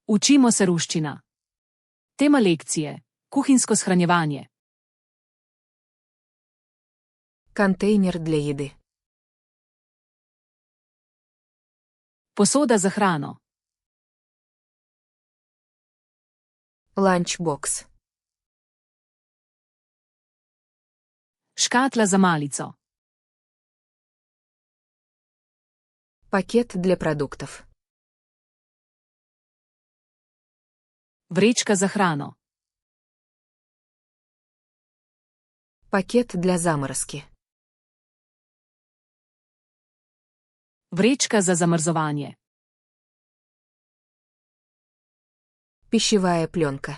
Učimo se ruščina. Tema lekcije: kuhinjsko shranjevanje. Контейнер для еды. Posoda za hrano. Ланчбокс. Škatla za malico. Пакет для продуктов. Vrečka za hrano. Пакет для заморозки. Vrečka za zamrzovanje. Пищевая пленка.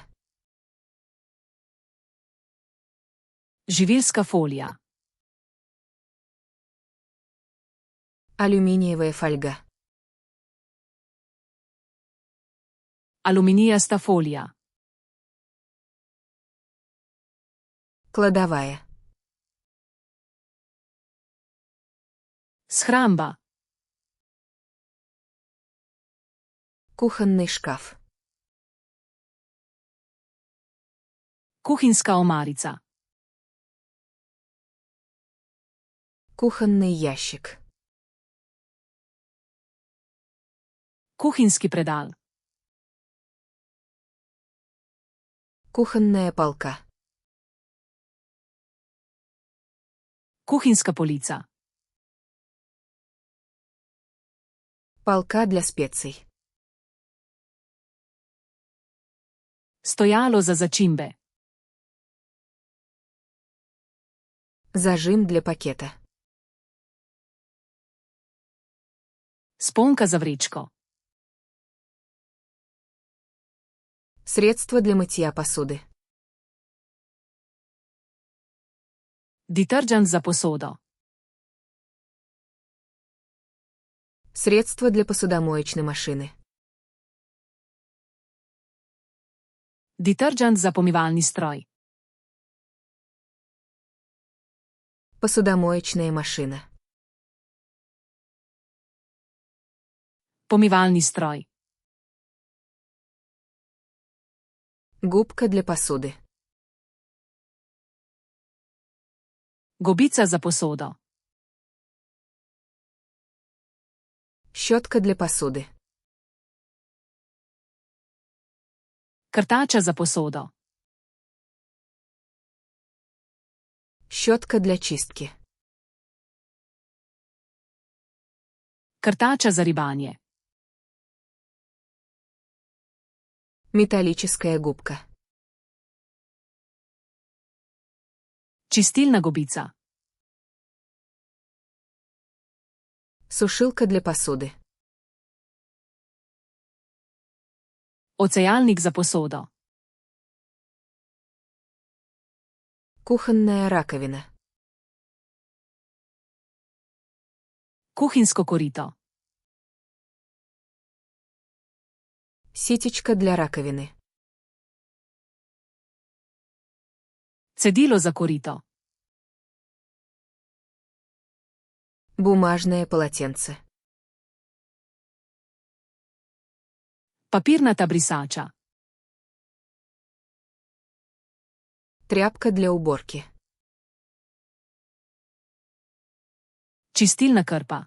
Živilska folija. Алюминиевая фольга. Aluminijasta folija. Кладовая. Shramba. Кухонный шкаф. Kuhinjska omarica. Кухонный ящик. Kuhinjski predal. Кухонная полка. Kuhinjska polica. Полка для специй. Stojalo za začimbe. Зажим для пакета. Sponka za vrečko. Средство для мытья посуды. Detergent za posodo. Средство для посудомоечной машины. Detergent za pomivalni stroj. Посудомоечная машина. Pomivalni stroj. Губка для посуды. Gobica za posodo. Щетка для посуды. Krtača za posodo. Щетка для чистки. Krtača za ribanje. Металлическая губка. Čistilna gobica. Сушилка для посуды. Ocejalnik za posodo. Кухонная раковина. Kuhinjsko korito. Ситечка для раковины. Cedilo za korito. Бумажное полотенце. Papirnata brisača. Тряпка для уборки. Čistilna krpa.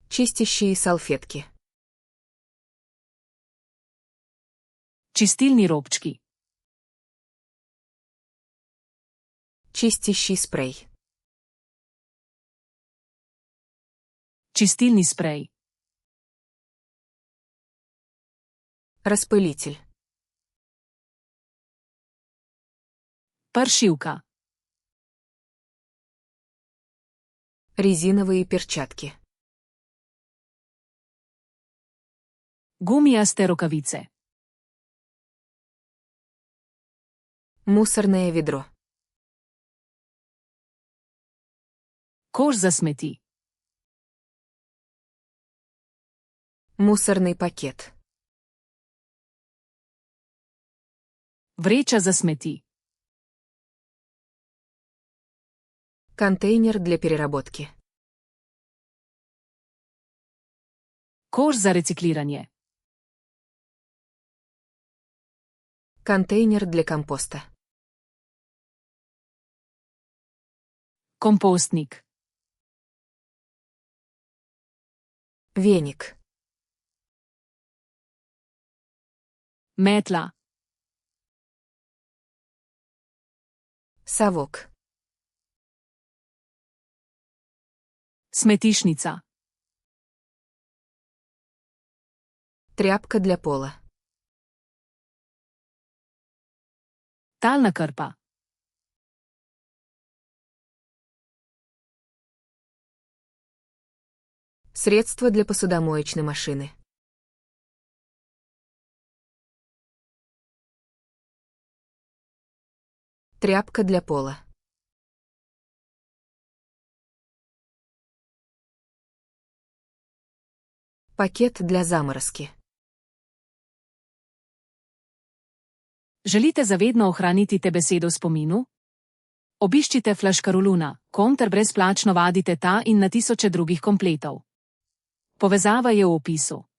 Чистящие салфетки. Čistilni robčki. Чистящий спрей. Čistilni sprej. Распылитель. Pršilka. Резиновые перчатки. Gumijaste rokavice. Мусорное ведро. Koš za smeti. Мусорный пакет. Vreča za smeti. Контейнер для переработки. Koš za recikliranje. Контейнер для компоста. Kompostnik. Веник. Metla. Совок. Smetišnica. Тряпка для пола. Talna krpa. Средство для посудомоечной машины. Тряпка для пола. Пакет для заморозки. Želite zavedno ohraniti te besedo v spominu? Obiščite Flaškaroluna, kom ter brezplačno vadite ta in na tisoče drugih kompletov. Povezava je v opisu.